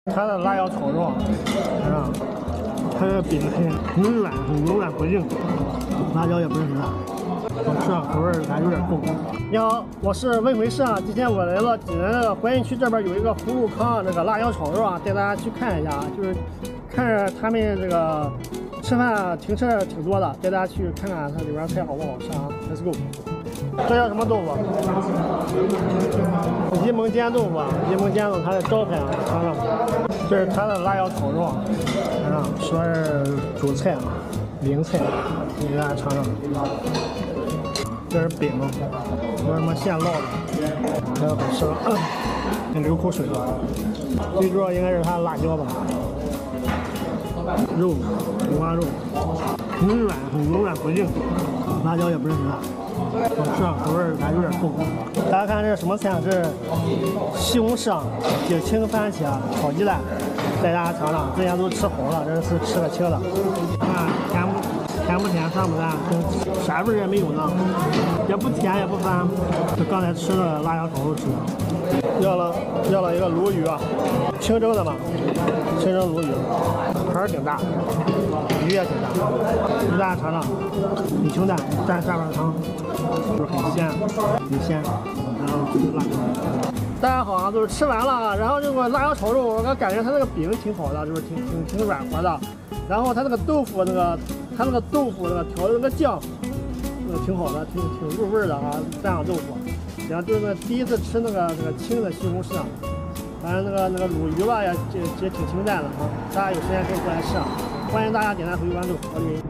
它的辣椒炒肉，啊，它这个饼很软，很柔软不硬，辣椒也不是很辣，好吃啊，口味还有点重。你好，我是魏回事啊。今天我来了济南的怀孕区这边有一个福禄康这个辣椒炒肉啊，带大家去看一下，就是看着他们这个吃饭停车挺多的，带大家去看看它里边菜好不好吃啊。Let's go。这叫什么豆腐？沂蒙煎豆腐啊，沂蒙煎豆腐它的招牌啊，尝尝。这是它的辣椒炒肉，啊，说是主菜啊，名菜，你给大家尝尝。这是饼，说什么现烙的，这个好吃了，流口水了。最主要应该是它的辣椒吧。肉，五花肉，很软，很柔软不硬，辣椒也不是很辣。好吃啊，口味还有点重。大家看这是什么菜啊？这是西红柿啊，韭青番茄炒鸡蛋，带大家尝尝。之前都吃红了，这次吃个青的。看甜不甜，酸不酸，啥味也没有呢，也不甜也不酸。就刚才吃的辣椒炒肉吃的。要了一个鲈鱼啊，清蒸的嘛，清蒸鲈鱼，盘儿挺大，鱼也挺大，给大家尝尝，很清淡，蘸下边汤。就是很鲜，然后辣椒。大家好啊，就是吃完了，然后这个辣椒炒肉，我感觉它那个饼挺好的，就是挺软和的。然后它那个豆腐它那个豆腐调的那个酱，挺好的，挺入味的啊，蘸上豆腐。然后就是第一次吃那个青的西红柿啊，反正那个鲈鱼吧也挺清淡的啊。大家有时间可以过来试啊，欢迎大家点赞、回关注，我李